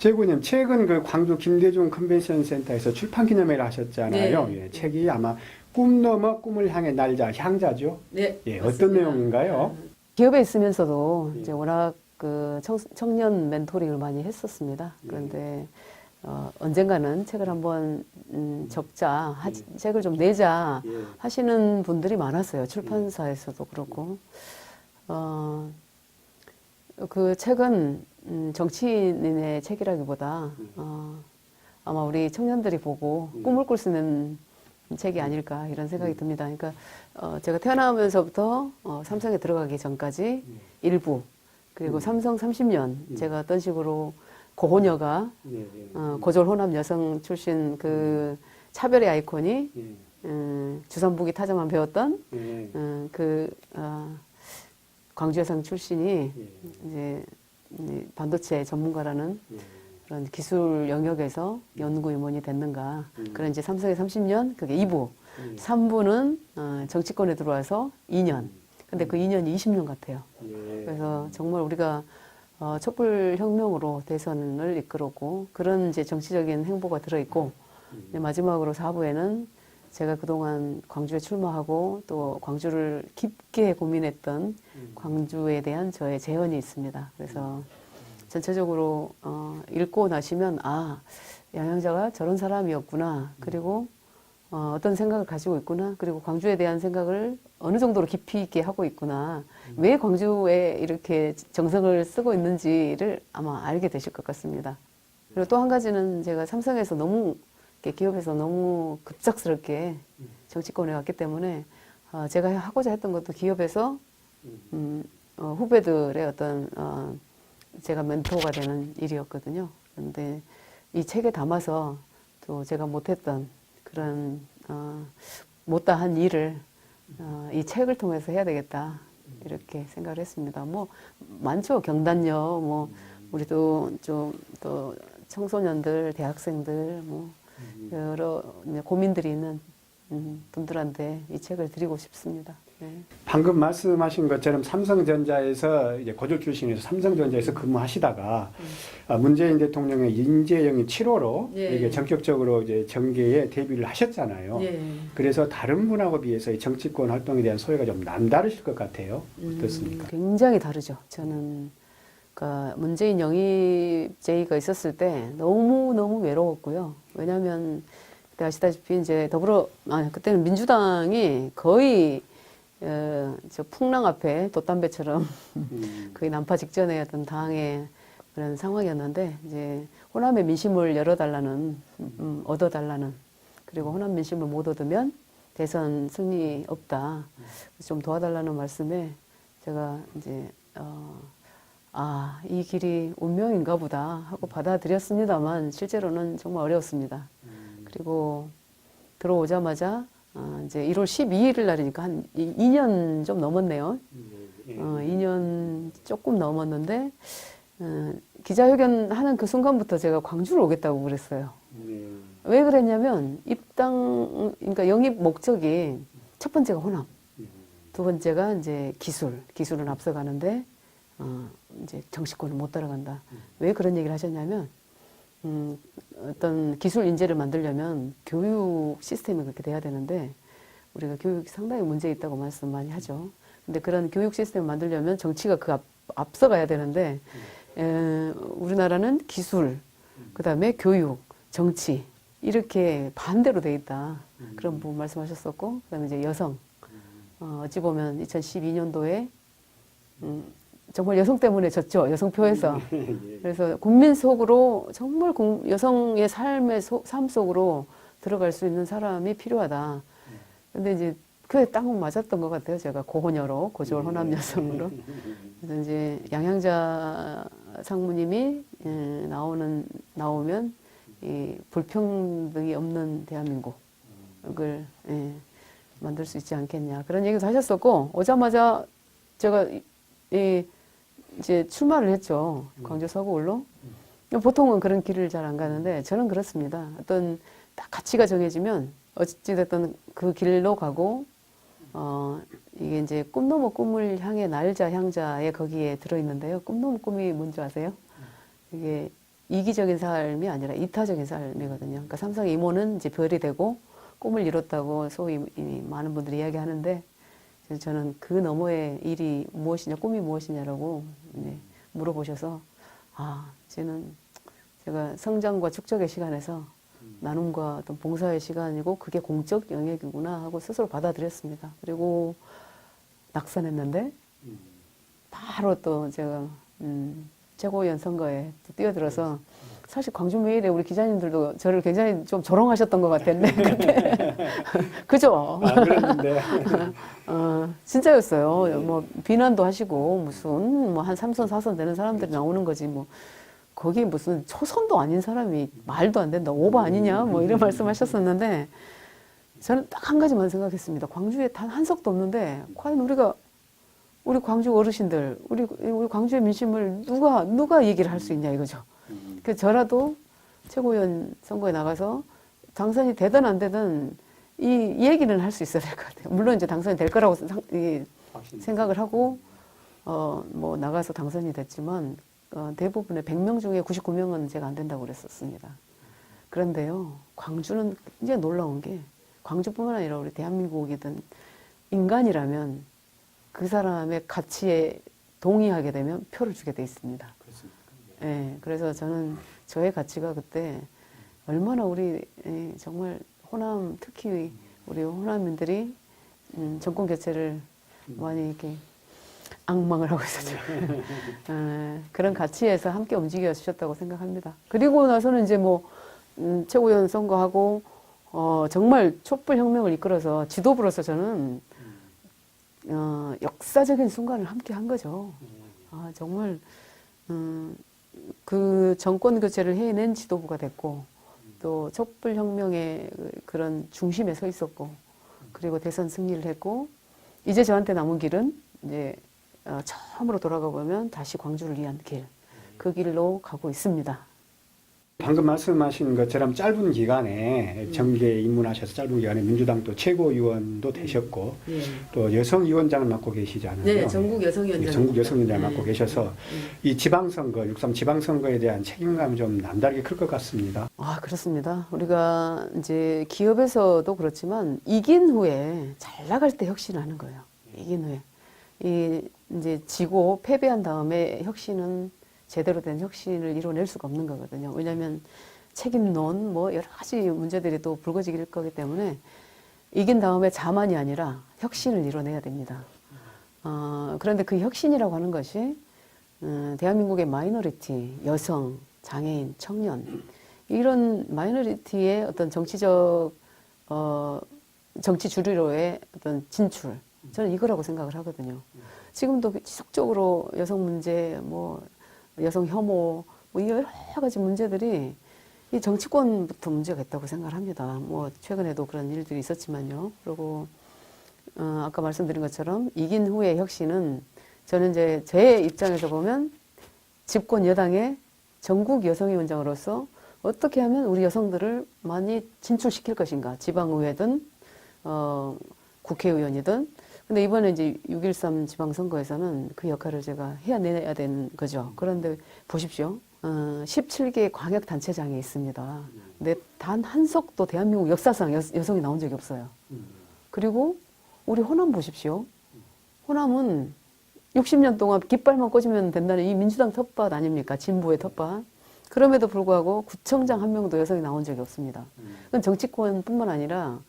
제구님, 최근 그 광주 김대중 컨벤션 센터에서 출판 기념회를 하셨잖아요. 네. 예, 책이 아마 꿈 넘어 꿈을 향해 날자, 향자죠. 네, 예, 맞습니다. 어떤 내용인가요? 기업에 있으면서도 예. 이제 워낙 그 청년 멘토링을 많이 했었습니다. 예. 그런데 언젠가는 책을 한번 적자, 책을 좀 내자 예. 하시는 분들이 많았어요. 출판사에서도 그렇고. 그 책은 정치인의 책이라기보다 아마 우리 청년들이 보고 꿈을 꿀 수 있는 책이 아닐까 이런 생각이 듭니다. 그러니까 제가 태어나면서부터 삼성에 들어가기 전까지 일부 그리고 삼성 30년 제가 어떤 식으로 고호녀가 고졸 호남 여성 출신 그 차별의 아이콘이 주산부기 타자만 배웠던 광주 여성 출신이 이제 반도체 전문가라는 그런 기술 영역에서 연구 임원이 됐는가. 그런 이제 삼성의 30년, 그게 2부. 3부는 정치권에 들어와서 2년. 근데 그 2년이 20년 같아요. 그래서 정말 우리가 촛불혁명으로 대선을 이끌었고, 그런 이제 정치적인 행보가 들어있고, 마지막으로 4부에는 제가 그동안 광주에 출마하고 또 광주를 깊게 고민했던 광주에 대한 저의 재현이 있습니다. 그래서 전체적으로 읽고 나시면 아, 양양자가 저런 사람이었구나. 그리고 어떤 생각을 가지고 있구나. 그리고 광주에 대한 생각을 어느 정도로 깊이 있게 하고 있구나. 왜 광주에 이렇게 정성을 쓰고 있는지를 아마 알게 되실 것 같습니다. 그리고 또 한 가지는 제가 삼성에서 너무 기업에서 너무 급작스럽게 정치권에 왔기 때문에 제가 하고자 했던 것도 기업에서 후배들의 어떤 제가 멘토가 되는 일이었거든요. 그런데 이 책에 담아서 또 제가 못했던 그런 못다한 일을 이 책을 통해서 해야 되겠다 이렇게 생각을 했습니다. 뭐 많죠. 경단녀 뭐 우리도 좀 또 청소년들, 대학생들 뭐 여러 고민들이 있는 분들한테 이 책을 드리고 싶습니다. 네. 방금 말씀하신 것처럼 삼성전자에서 이제 고졸 출신에서 삼성전자에서 근무하시다가 문재인 대통령의 인재영입 7호로 예. 이게 전격적으로 이제 정계에 데뷔를 하셨잖아요. 예. 그래서 다른 분하고 비해서 이 정치권 활동에 대한 소회가 좀 남다르실 것 같아요. 어떻습니까? 굉장히 다르죠. 저는 그러니까 문재인 영입 제의가 있었을 때 너무 외로웠고요. 왜냐하면 그때 아시다시피 이제 그때는 민주당이 거의 저 풍랑 앞에 돛담배처럼 거의 난파 직전의 어떤 당의 그런 상황이었는데 이제 호남의 민심을 얻어달라는 그리고 호남 민심을 못 얻으면 대선 승리 없다. 좀 도와달라는 말씀에 제가 이제 이 길이 운명인가 보다 하고 받아들였습니다만 실제로는 정말 어려웠습니다. 그리고 들어오자마자 이제 1월 12일 날이니까 한 2년 좀 넘었네요. 2년 조금 넘었는데 기자회견 하는 그 순간부터 제가 광주를 오겠다고 그랬어요. 왜 그랬냐면 그러니까 영입 목적이 첫 번째가 호남, 두 번째가 이제 기술은 앞서가는데 이제 정치권을 못 따라간다. 왜 그런 얘기를 하셨냐면 어떤 기술 인재를 만들려면 교육 시스템이 그렇게 돼야 되는데 우리가 교육이 상당히 문제 있다고 말씀 많이 하죠. 근데 그런 교육 시스템을 만들려면 정치가 앞서가야 되는데 우리나라는 기술, 그다음에 교육, 정치 이렇게 반대로 돼 있다. 그런 부분 말씀하셨었고 그다음에 이제 여성 어찌 보면 2012년도에 정말 여성 때문에 졌죠. 여성표에서. 그래서 국민 속으로 정말 여성의 삶 속으로 들어갈 수 있는 사람이 필요하다. 근데 이제 그게 딱 맞았던 것 같아요. 제가 고호녀로, 고졸 호남 여성으로. 그래서 이제 양향자 상무님이 나오면 이 불평등이 없는 대한민국을 만들 수 있지 않겠냐. 그런 얘기도 하셨었고, 오자마자 제가 이제 출마를 했죠. 광주 서구울로. 보통은 그런 길을 잘 안 가는데 저는 그렇습니다. 어떤 딱 가치가 정해지면 어찌됐든 그 길로 가고 이게 이제 꿈 넘어 꿈을 향해 날자 향자에 거기에 들어있는데요. 꿈 넘어 꿈이 뭔지 아세요? 이게 이기적인 삶이 아니라 이타적인 삶이거든요. 그러니까 삼성의 이모는 이제 별이 되고 꿈을 이뤘다고 소위 많은 분들이 이야기하는데 저는 그 너머의 일이 무엇이냐, 꿈이 무엇이냐라고 물어보셔서 이제는 제가 성장과 축적의 시간에서 나눔과 어떤 봉사의 시간이고 그게 공적 영역이구나 하고 스스로 받아들였습니다. 그리고 낙선했는데 바로 또 제가 최고위원 선거에 뛰어들어서 사실 광주 메일에 우리 기자님들도 저를 굉장히 좀 조롱하셨던 것 같았는데 그때 그죠? 그랬는데 진짜였어요. 뭐 비난도 하시고 무슨 뭐 한 3선 4선 되는 사람들이 나오는 거지 뭐 거기 무슨 초선도 아닌 사람이 말도 안 된다 오바 아니냐 뭐 이런 말씀하셨었는데 저는 딱 한 가지만 생각했습니다. 광주에 단 한 석도 없는데 과연 우리 광주 어르신들 우리 광주의 민심을 누가 얘기를 할 수 있냐 이거죠. 그래서 저라도 최고위원 선거에 나가서 당선이 되든 안 되든 이 얘기는 할 수 있어야 될 것 같아요. 물론 이제 당선이 될 거라고 생각을 하고 뭐 나가서 당선이 됐지만 대부분의 100명 중에 99명은 제가 안 된다고 그랬었습니다. 그런데요, 광주는 굉장히 놀라운 게 광주뿐만 아니라 우리 대한민국이든 인간이라면 그 사람의 가치에 동의하게 되면 표를 주게 돼 있습니다. 그렇습니까? 예, 그래서 저는 저의 가치가 그때 얼마나 우리 정말 호남 특히 우리 호남민들이 정권 교체를 많이 이렇게 악망을 하고 있었죠. 그런 가치에서 함께 움직여 주셨다고 생각합니다. 그리고 나서는 이제 뭐 최고위원 선거하고 정말 촛불 혁명을 이끌어서 지도부로서 저는 역사적인 순간을 함께 한 거죠. 정말 그 정권 교체를 해낸 지도부가 됐고 또 촛불 혁명의 그런 중심에 서 있었고 그리고 대선 승리를 했고 이제 저한테 남은 길은 이제 처음으로 돌아가 보면 다시 광주를 위한 길, 그 길로 가고 있습니다. 방금 말씀하신 것처럼 짧은 기간에 정계에 입문하셔서 짧은 기간에 민주당 또 최고위원도 되셨고 또 여성위원장을 맡고 계시잖아요. 네, 전국 여성위원장. 전국 여성위원장을 맡고 계셔서 이 지방선거, 6.3 지방선거에 대한 책임감이 좀 남다르게 클 것 같습니다. 그렇습니다. 우리가 이제 기업에서도 그렇지만 이긴 후에 잘 나갈 때 혁신하는 거예요. 이긴 후에. 이제 지고 패배한 다음에 혁신은 제대로 된 혁신을 이뤄낼 수가 없는 거거든요. 왜냐하면 책임론 뭐 여러 가지 문제들이 또 불거질 거기 때문에 이긴 다음에 자만이 아니라 혁신을 이뤄내야 됩니다. 그런데 그 혁신이라고 하는 것이 대한민국의 마이너리티, 여성, 장애인, 청년 이런 마이너리티의 어떤 정치적 정치 주류로의 어떤 진출 저는 이거라고 생각을 하거든요. 지금도 지속적으로 여성 문제, 뭐 여성 혐오, 뭐 여러 가지 문제들이 이 정치권부터 문제가 있다고 생각을 합니다. 뭐 최근에도 그런 일들이 있었지만요. 그리고 아까 말씀드린 것처럼 이긴 후의 혁신은 저는 이제 제 입장에서 보면 집권 여당의 전국 여성위원장으로서 어떻게 하면 우리 여성들을 많이 진출시킬 것인가. 지방의회든 국회의원이든. 근데 이번에 이제 6.13 지방선거에서는 그 역할을 제가 해내야 되는 거죠. 그런데 보십시오. 17개 광역단체장이 있습니다. 근데 단 한 석도 대한민국 역사상 여성이 나온 적이 없어요. 그리고 우리 호남 보십시오. 호남은 60년 동안 깃발만 꽂으면 된다는 이 민주당 텃밭 아닙니까? 진보의 텃밭. 그럼에도 불구하고 구청장 한 명도 여성이 나온 적이 없습니다. 그건 정치권뿐만 아니라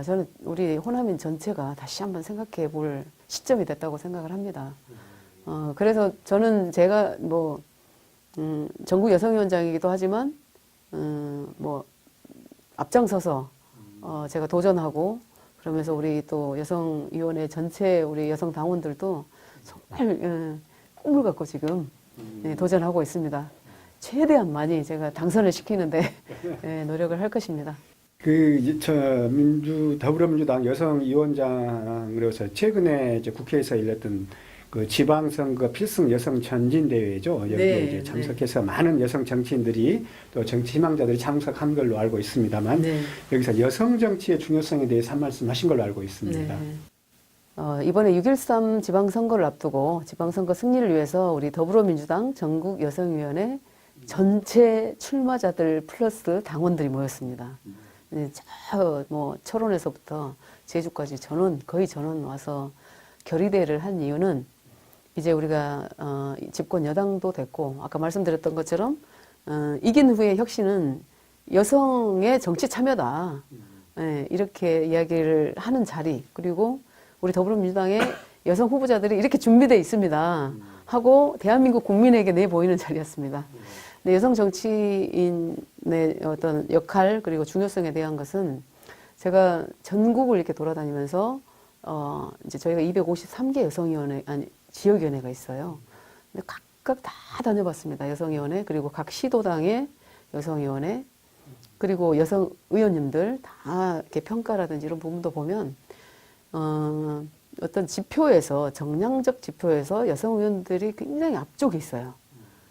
저는 우리 호남인 전체가 다시 한번 생각해 볼 시점이 됐다고 생각을 합니다. 그래서 저는 제가 뭐, 전국 여성위원장이기도 하지만, 뭐, 앞장서서, 제가 도전하고, 그러면서 우리 또 여성위원회 전체 우리 여성 당원들도 정말, 꿈을 갖고 지금 도전하고 있습니다. 최대한 많이 제가 당선을 시키는데, 노력을 할 것입니다. 더불어민주당 여성위원장으로서 최근에 이제 국회에서 열렸던 그 지방선거 필승 여성 전진대회죠. 여기에 네, 이제 참석해서 많은 여성 정치인들이 또 정치 희망자들이 참석한 걸로 알고 있습니다만 여기서 여성 정치의 중요성에 대해서 한 말씀 하신 걸로 알고 있습니다. 이번에 6.13 지방선거를 앞두고 지방선거 승리를 위해서 우리 더불어민주당 전국 여성위원회 전체 출마자들 플러스 당원들이 모였습니다. 뭐 철원에서부터 제주까지 거의 전원 와서 결의대회를 한 이유는 이제 우리가 집권 여당도 됐고 아까 말씀드렸던 것처럼 이긴 후의 혁신은 여성의 정치 참여다. 예, 이렇게 이야기를 하는 자리 그리고 우리 더불어민주당의 여성 후보자들이 이렇게 준비되어 있습니다. 하고 대한민국 국민에게 내보이는 자리였습니다. 근데 여성 정치인의 어떤 역할 그리고 중요성에 대한 것은 제가 전국을 이렇게 돌아다니면서 이제 저희가 253개 여성위원회 아니 지역위원회가 있어요. 근데 각각 다 다녀봤습니다. 여성위원회 그리고 각 시도당의 여성위원회 그리고 여성 의원님들 다 이렇게 평가라든지 이런 부분도 보면 어떤 지표에서 정량적 지표에서 여성 의원들이 굉장히 앞쪽에 있어요.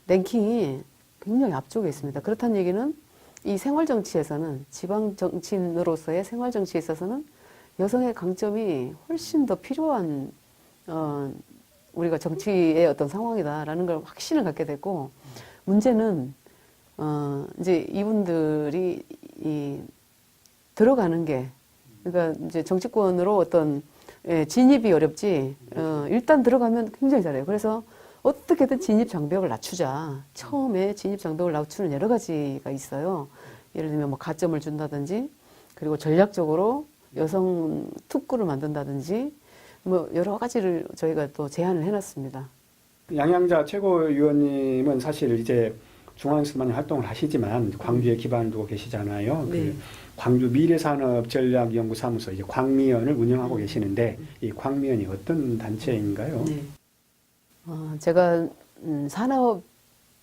랭킹이 굉장히 앞쪽에 있습니다. 그렇다는 얘기는 이 생활 정치에서는 지방 정치인으로서의 생활 정치에 있어서는 여성의 강점이 훨씬 더 필요한 우리가 정치의 어떤 상황이다라는 걸 확신을 갖게 됐고 문제는 이제 이분들이 들어가는 게 그러니까 이제 정치권으로 어떤 진입이 어렵지 일단 들어가면 굉장히 잘해요. 그래서 어떻게든 진입 장벽을 낮추자. 처음에 진입 장벽을 낮추는 여러 가지가 있어요. 예를 들면 뭐 가점을 준다든지 그리고 전략적으로 여성 특구를 만든다든지 뭐 여러 가지를 저희가 또 제안을 해놨습니다. 양양자 최고위원님은 사실 이제 중앙에서 많이 활동을 하시지만 광주에 기반을 두고 계시잖아요. 네. 그 광주 미래산업전략연구사무소 이제 광미연을 운영하고 계시는데 이 광미연이 어떤 단체인가요? 네. 제가 산업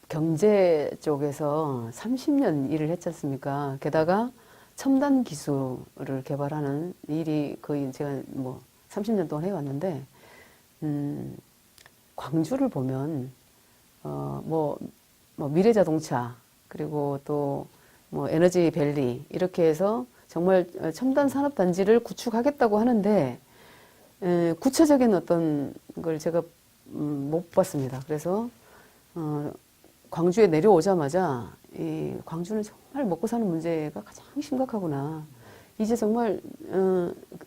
경제 쪽에서 30년 일을 했지 않습니까? 게다가 첨단 기술을 개발하는 일이 거의 제가 뭐 30년 동안 해왔는데 광주를 보면 뭐 미래자동차 그리고 또 뭐 에너지밸리 이렇게 해서 정말 첨단 산업 단지를 구축하겠다고 하는데 구체적인 어떤 걸 제가 못 봤습니다. 그래서 광주에 내려오자마자 이 광주는 정말 먹고 사는 문제가 가장 심각하구나. 이제 정말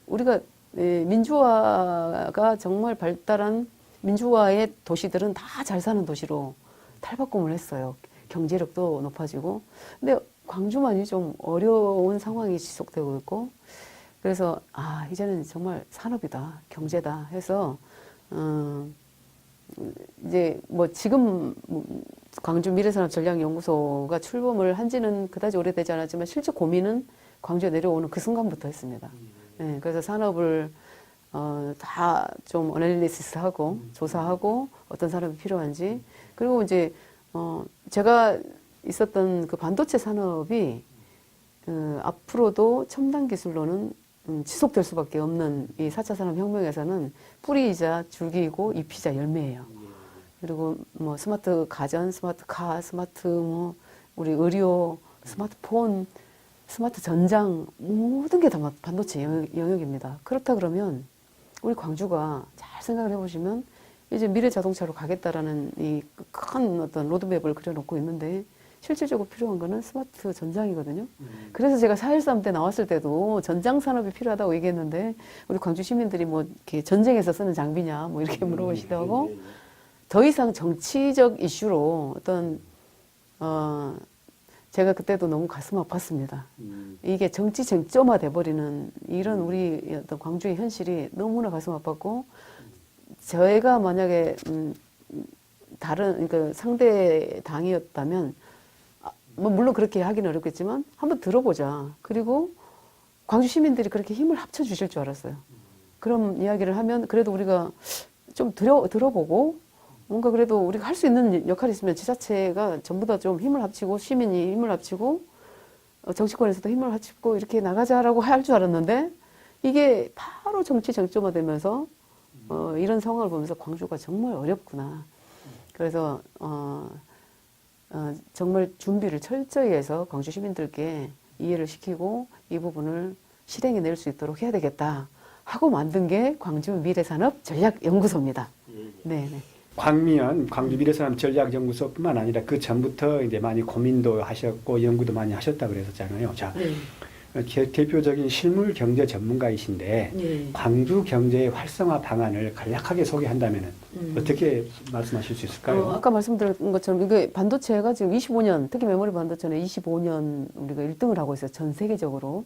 우리가 민주화가 정말 발달한 민주화의 도시들은 다 잘 사는 도시로 탈바꿈을 했어요. 경제력도 높아지고. 근데 광주만이 좀 어려운 상황이 지속되고 있고 그래서 이제는 정말 산업이다, 경제다 해서 이제 뭐 지금 광주 미래산업전략연구소가 출범을 한 지는 그다지 오래되지 않았지만 실제 고민은 광주에 내려오는 그 순간부터 했습니다. 네, 그래서 산업을 다 좀 어널리시스하고 조사하고 어떤 산업이 필요한지 그리고 이제 제가 있었던 그 반도체 산업이 앞으로도 첨단 기술로는 지속될 수밖에 없는 이 4차 산업혁명에서는 뿌리이자 줄기이고 잎이자 열매예요. 그리고 뭐 스마트 가전, 스마트 카, 스마트 뭐 우리 의료, 스마트폰, 스마트 전장 모든 게 다 반도체 영역입니다. 그렇다 그러면 우리 광주가 잘 생각을 해보시면 이제 미래 자동차로 가겠다라는 이 큰 어떤 로드맵을 그려놓고 있는데 실질적으로 필요한 거는 스마트 전장이거든요. 그래서 제가 4.13 때 나왔을 때도 전장 산업이 필요하다고 얘기했는데 우리 광주 시민들이 뭐 이렇게 전쟁에서 쓰는 장비냐 뭐 이렇게 물어보시기도 하고 더 이상 정치적 이슈로 어떤 제가 그때도 너무 가슴 아팠습니다. 이게 정치 쟁점화 돼버리는 이런 우리 어떤 광주의 현실이 너무나 가슴 아팠고 저희가 만약에 다른 그러니까 상대 당이었다면 뭐 물론 그렇게 하기는 어렵겠지만 한번 들어보자. 그리고 광주 시민들이 그렇게 힘을 합쳐 주실 줄 알았어요. 그런 이야기를 하면 그래도 우리가 좀 들어보고 뭔가 그래도 우리가 할 수 있는 역할이 있으면 지자체가 전부 다 좀 힘을 합치고 시민이 힘을 합치고 정치권에서도 힘을 합치고 이렇게 나가자라고 할 줄 알았는데 이게 바로 정치 쟁점화되면서 이런 상황을 보면서 광주가 정말 어렵구나. 그래서 정말 준비를 철저히 해서 광주 시민들께 이해를 시키고 이 부분을 실행해 낼 수 있도록 해야 되겠다 하고 만든 게 광주 미래산업 전략연구소입니다. 네. 광미연 광주 미래사람 전략연구소뿐만 아니라 그 전부터 이제 많이 고민도 하셨고 연구도 많이 하셨다 그랬었잖아요. 자, 네. 대표적인 실물 경제 전문가이신데 네. 광주 경제의 활성화 방안을 간략하게 소개한다면 어떻게 말씀하실 수 있을까요? 아까 말씀드린 것처럼 이게 반도체가 지금 25년, 특히 메모리 반도체는 25년 우리가 1등을 하고 있어요. 전 세계적으로.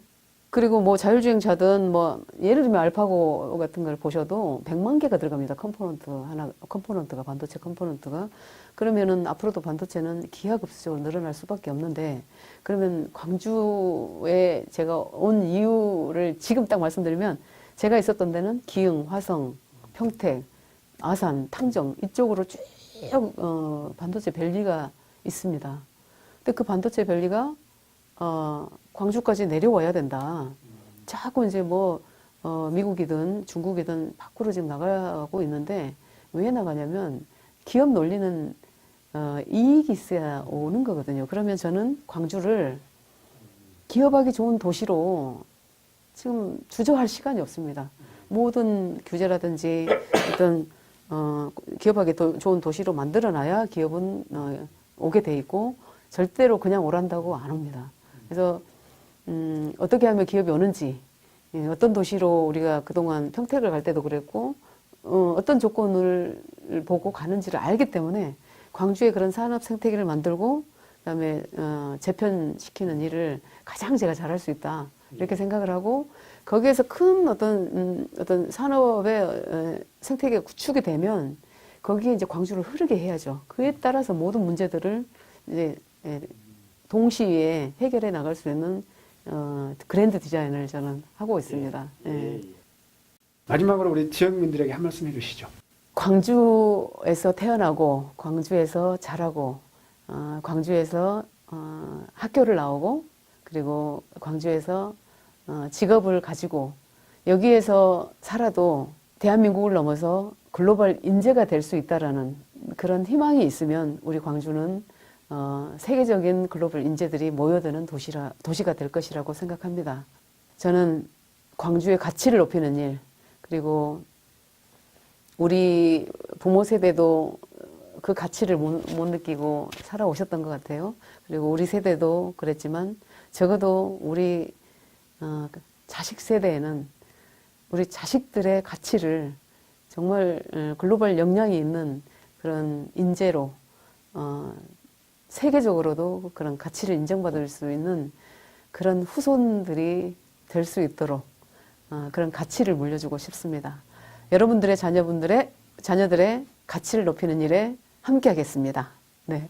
그리고 뭐 자율주행차든 뭐 예를 들면 알파고 같은 걸 보셔도 100만 개가 들어갑니다. 컴포넌트가 반도체 컴포넌트가. 그러면은 앞으로도 반도체는 기하급수적으로 늘어날 수밖에 없는데 그러면 광주에 제가 온 이유를 지금 딱 말씀드리면 제가 있었던 데는 기흥, 화성, 평택, 아산, 탕정 이쪽으로 쭉 반도체 밸리가 있습니다. 근데 그 반도체 밸리가 광주까지 내려와야 된다. 자꾸 이제 뭐 미국이든 중국이든 밖으로 지금 나가고 있는데 왜 나가냐면 기업 논리는 이익이 있어야 오는 거거든요. 그러면 저는 광주를 기업하기 좋은 도시로 지금 주저할 시간이 없습니다. 모든 규제라든지 어떤 기업하기 좋은 도시로 만들어놔야 기업은 오게 돼 있고 절대로 그냥 오란다고 안 옵니다. 그래서 어떻게 하면 기업이 오는지 어떤 도시로 우리가 그동안 평택을 갈 때도 그랬고 어떤 조건을 보고 가는지를 알기 때문에 광주에 그런 산업 생태계를 만들고 그다음에 재편시키는 일을 가장 제가 잘할 수 있다 이렇게 생각을 하고 거기에서 큰 어떤 산업의 생태계가 구축이 되면 거기에 이제 광주를 흐르게 해야죠. 그에 따라서 모든 문제들을 이제 동시에 해결해 나갈 수 있는 그랜드 디자인을 저는 하고 있습니다. 예. 마지막으로 우리 지역민들에게 한 말씀 해주시죠. 광주에서 태어나고 광주에서 자라고 광주에서 학교를 나오고 그리고 광주에서 직업을 가지고 여기에서 살아도 대한민국을 넘어서 글로벌 인재가 될 수 있다라는 그런 희망이 있으면 우리 광주는 세계적인 글로벌 인재들이 모여드는 도시가 될 것이라고 생각합니다. 저는 광주의 가치를 높이는 일, 그리고 우리 부모 세대도 그 가치를 못 느끼고 살아오셨던 것 같아요. 그리고 우리 세대도 그랬지만 적어도 우리 자식 세대에는 우리 자식들의 가치를 정말 글로벌 역량이 있는 그런 인재로 세계적으로도 그런 가치를 인정받을 수 있는 그런 후손들이 될 수 있도록 그런 가치를 물려주고 싶습니다. 여러분들의 자녀들의 가치를 높이는 일에 함께 하겠습니다. 네.